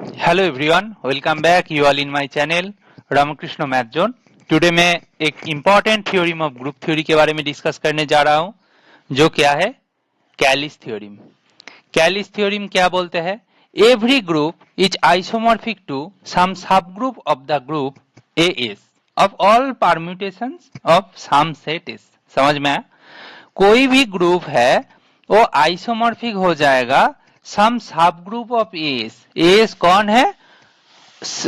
Hello everyone, welcome back you all in my channel Ramakrishna math zone. Today मैं एक important theorem of group theory के बारे में discuss करने जा रहा हूं, जो क्या है कैलिस थ्योरम। कैलिस थ्योरम क्या बोलते हैं? Every group is isomorphic to some sub group of the group A is of all permutations of some set is. समझ में आया? कोई भी ग्रुप है वो आइसोमॉर्फिक हो जाएगा some sub group of S. S कौन है?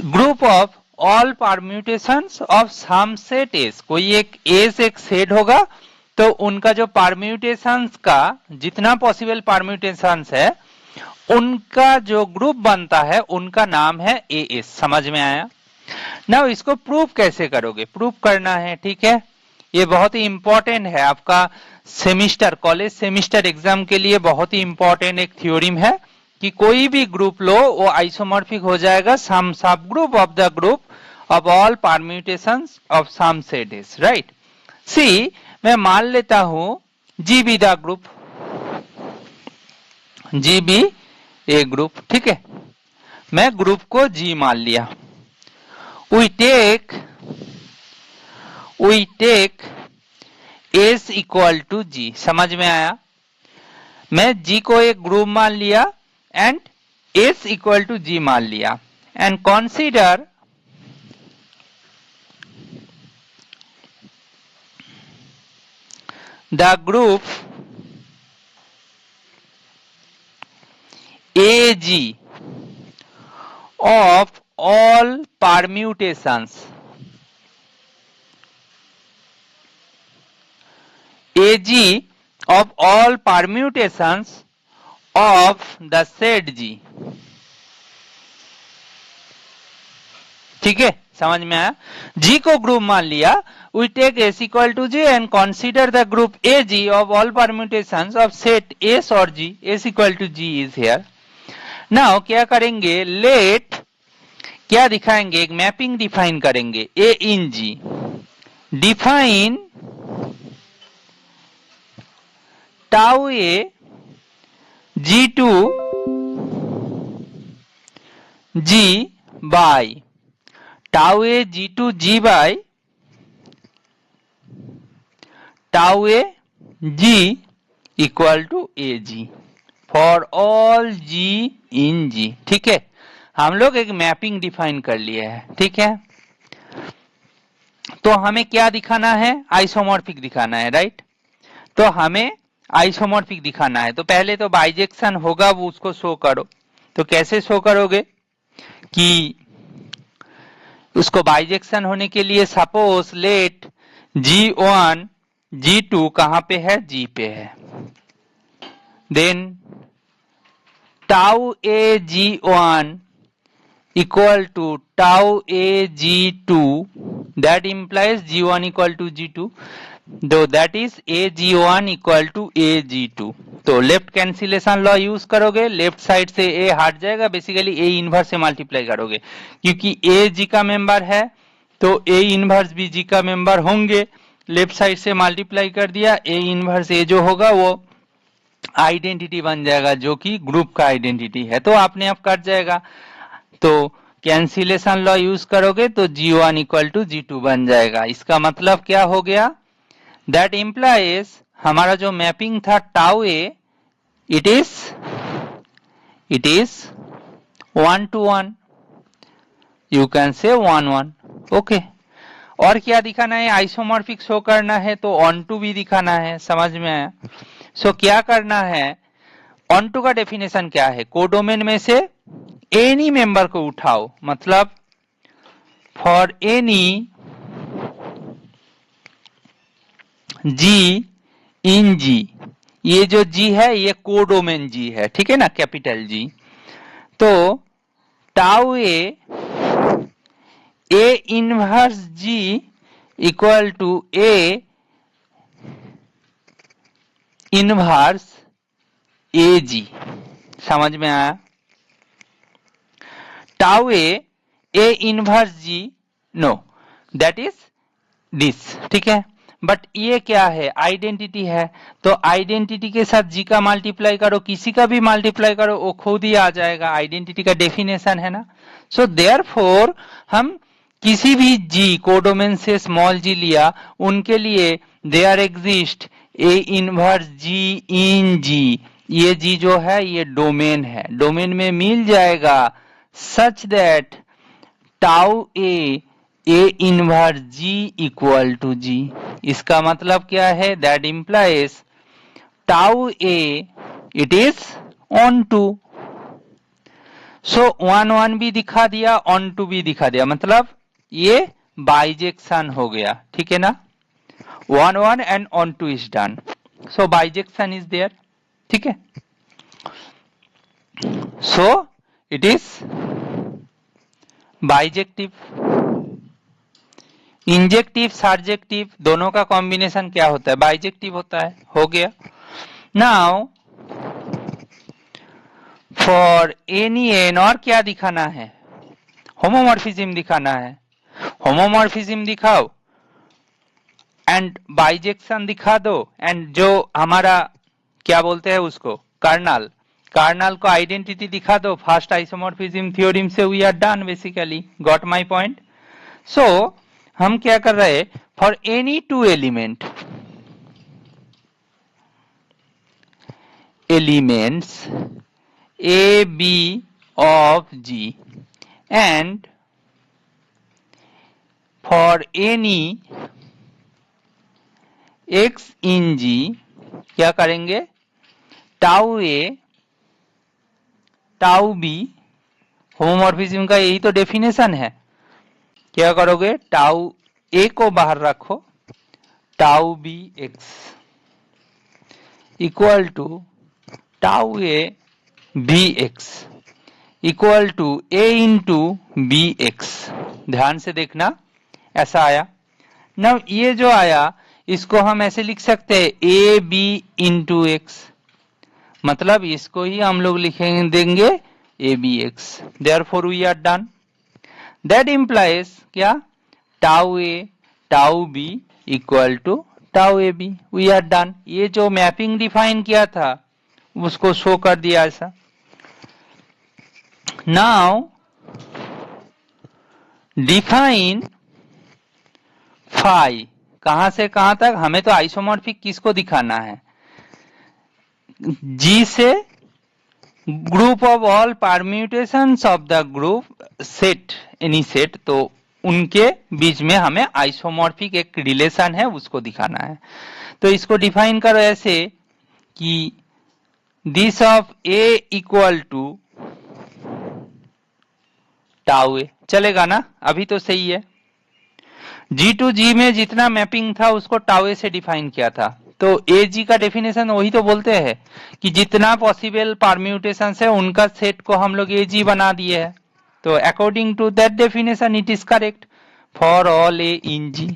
Group of all permutations of some set S. कोई एक एस एक सेट होगा तो उनका जो परम्यूटेशंस का जितना पॉसिबल परम्यूटेशंस है उनका जो ग्रुप बनता है उनका नाम है ए एस। समझ में आया? ना इसको प्रूव कैसे करोगे? प्रूव करना है, ठीक है। ये बहुत ही इंपॉर्टेंट है आपका सेमिस्टर, कॉलेज सेमिस्टर एग्जाम के लिए बहुत ही इंपॉर्टेंट एक थ्योरम है कि कोई भी ग्रुप लो वो आइसोमॉर्फिक हो जाएगा some sub group of the group of all permutations of some set is. Right. See, मैं मान लेता हूं G be the group, G be a group, ठीक है। मैं ग्रुप को जी मान लिया। We take S equal to G. समझ में आया? मैं जी को एक ग्रुप मान लिया and S equal to G मान लिया and consider the group A G of all permutations AG of all permutations of the set G। ठीक है, समझ में आया? G को ग्रुप मान लिया। We take S equal to G and consider the group AG of all permutations of set S or G। S equal to G is here। Now क्या करेंगे? Let क्या दिखाएंगे? एक मैपिंग डिफाइन करेंगे A in G। Define tau A G2 G by tau A G2 G by tau A G equal to AG for all G in G। ठीक है, हम लोग एक मैपिंग डिफाइन कर लिए हैं, ठीक है। तो हमें क्या दिखाना है? आइसोमॉर्फिक दिखाना है, राइट। तो हमें आइसोमॉर्फिक दिखाना है तो पहले तो बाइजेक्शन होगा वो उसको शो करो। तो कैसे शो करोगे कि उसको बाइजेक्शन होने के लिए सपोज लेट G1 G2 कहां पे है? G पे है। Then tau A G1 equal to tau A G2, that implies G1 equal to G2, though that is A G1 equal to A G2। तो लेफ्ट कैंसिलेशन लॉ यूज करोगे, left side से ए हट जाएगा, basically A inverse से multiply करोगे क्योंकि ए जी का member है तो ए इनवर्स भी जी का मेंबर होंगे। लेफ्ट साइड से मल्टीप्लाई कर दिया, ए इनवर्स ए जो होगा वो आइडेंटिटी बन जाएगा जो कि ग्रुप का आइडेंटिटी है, तो अपने आप कट जाएगा। तो कैंसिलेशन लॉ यूज करोगे तो G1 इक्वल टू G2 बन जाएगा। इसका मतलब क्या हो गया? दैट इंप्लाइज हमारा जो मैपिंग था tau a it is 1 to 1, you can say 1 1। Okay, और क्या दिखाना है? आइसोमॉर्फिक शो करना है तो ऑन टू भी दिखाना है। समझ में आया? सो क्या करना है? ऑन टू का डेफिनेशन क्या है? कोडोमेन में से एनी मेंबर को उठाओ, मतलब फॉर एनी जी इन जी। ये जो जी है ये कोडोमेन जी है, ठीक है ना, कैपिटल जी। तो tau a inverse g equal to a inverse a g. समझ में आया? Tau a inverse g, no that is this, ठीक है। बट ये क्या है, आइडेंटिटी है, तो आइडेंटिटी के साथ जी का मल्टीप्लाई करो, किसी का भी मल्टीप्लाई करो, वो खुद ही आ जाएगा, आइडेंटिटी का डेफिनेशन है ना। सो देयरफॉर हम किसी भी जी कोडोमेन से स्मॉल जी लिया, उनके लिए देयर एग्जिस्ट ए इनवर्स जी इन जी। ये जी जो है ये डोमेन है, डोमेन में मिल जाएगा such that tau a inverse g equal to g. इसका मतलब क्या है, that implies tau a it is onto. So 1 1 भी दिखा दिया, ऑन टू भी दिखा दिया, मतलब ये बाइजेक्शन हो गया, ठीक है ना। 1 1 and onto is done, so bijection is there, ठीक है। So it is bijective. Injective surjective दोनों का कॉम्बिनेशन क्या होता है, बाइजेक्टिव होता है, हो गया। नाउ फॉर एनी एन और क्या दिखाना है, होमोमॉर्फिज्म दिखाना है। होमोमॉर्फिज्म दिखाओ एंड बाइजेक्शन दिखा दो, एंड जो हमारा क्या बोलते हैं उसको, कर्नल, कर्नल को आइडेंटिटी दिखा दो फर्स्ट आइसोमॉर्फिज्म थ्योरम से, we are done basically, got my point. So हम क्या कर रहे हैं, for any two elements a b of G and for any x in G, क्या करेंगे, tau a tau b, homomorphism का यही तो डेफिनेशन है। क्या करोगे, टाउ ए को बाहर रखो, tau B X equal to tau A B X equal to A into B X. ध्यान से देखना, ऐसा आया ना। ये जो आया इसको हम ऐसे लिख सकते हैं, ए बी इंटू एक्स, मतलब इसको ही हम लोग लिखेंगे, देंगे a B x. Therefore we are done. That implies क्या, tau a tau b equal to tau A b, we are done. ये जो मैपिंग डिफाइन किया था उसको शो कर दिया ऐसा। नाउ डिफाइन फाई, कहां से कहां तक, हमें तो आइसोमॉर्फिक किसको दिखाना है, जी से group of all permutations of the group set, any set, तो उनके बीच में हमें आइसोमॉर्फिक एक रिलेशन है उसको दिखाना है। तो इसको डिफाइन करो ऐसे कि this of a equal to tau a, चलेगा ना, अभी तो सही है। जी टू जी में जितना मैपिंग था उसको टाउ ए से डिफाइन किया था, तो ए जी का डेफिनेशन वही तो बोलते हैं कि जितना पॉसिबल परम्यूटेशन है उनका सेट को हम लोग ए जी बना दिए है। तो according to that definition it is correct for all a in G.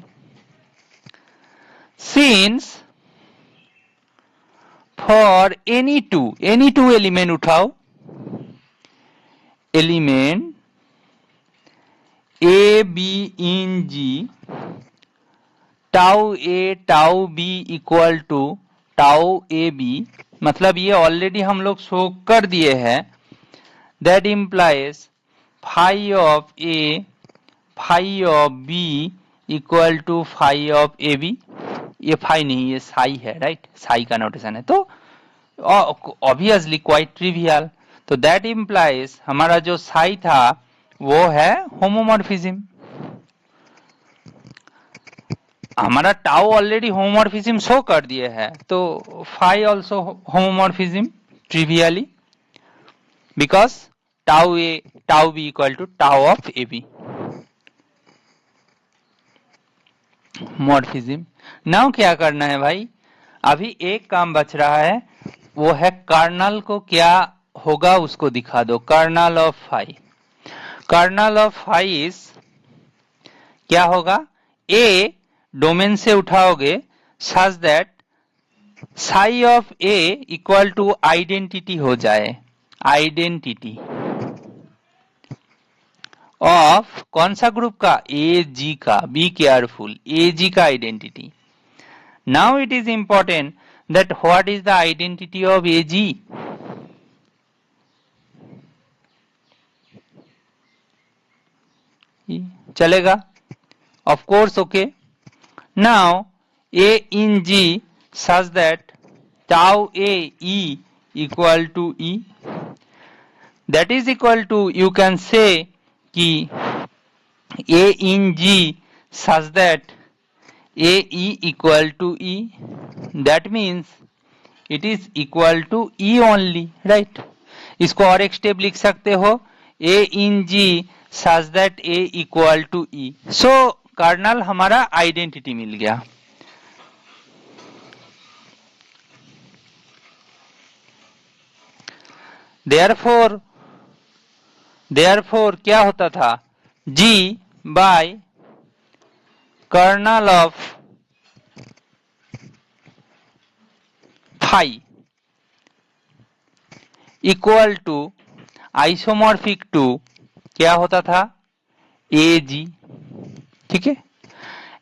Since for any two element उठाओ, element a b in G, tau a tau b equal to tau A b, मतलब ये already हम लोग show कर दिए हैं। That implies phi of a phi of b equal to phi of a b. ये phi नहीं, ये साई है, राइट, साई का नोटेशन है, तो ऑब्वियसली क्वाइट ट्रिवियल। तो दैट इंप्लाइज हमारा जो साई था वो है होमोमॉर्फिज्म। हमारा टाउ ऑलरेडी होमोमॉर्फिज्म शो कर दिए है, तो phi also homomorphism trivially, because tau a tau b equal to tau of a b, morphism. Now क्या करना है भाई, अभी एक काम बच रहा है, वो है कर्नल को क्या होगा उसको दिखा दो। Kernel of phi, kernel of phi is क्या होगा, ए डोमेन से उठाओगे such that psi of a equal to identity हो जाए, आइडेंटिटी ऑफ कौन सा ग्रुप का, ए जी का, बी केयरफुल, ए जी का identity. Now it is important that what is the identity of AG? चलेगा? Of course, okay. Now A in G such that tau A E equal to E. That is equal to, you can say कि A in G such that A E equal to E. That means it is equal to E only, right? इसको और एक step लिख सकते हो, A in G such that A equal to E. So kernel हमारा identity मिल गया. Therefore क्या होता था, G by kernel of phi equal to isomorphic to क्या होता था, AG. ठीक है.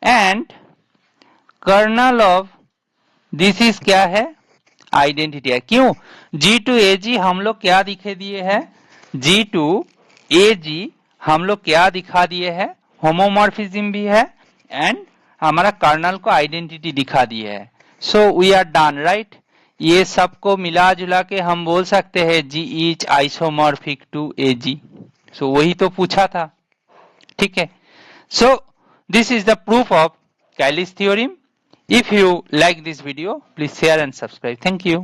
And kernel of this is क्या है, आइडेंटिटी है. क्यों? G टू AG हम लोग क्या दिखे दिए हैं, G टू AG हम लोग क्या दिखा दिए हैं, होमोमॉर्फिज्म भी है एंड हमारा कर्नल को आइडेंटिटी दिखा दिए है. So we are done, right. ये सबको मिला जुला के हम बोल सकते हैं G is isomorphic to AG. So वही तो पूछा था. ठीक है. So this is the proof of Cayley's theorem. If you like this video, please share and subscribe. Thank you.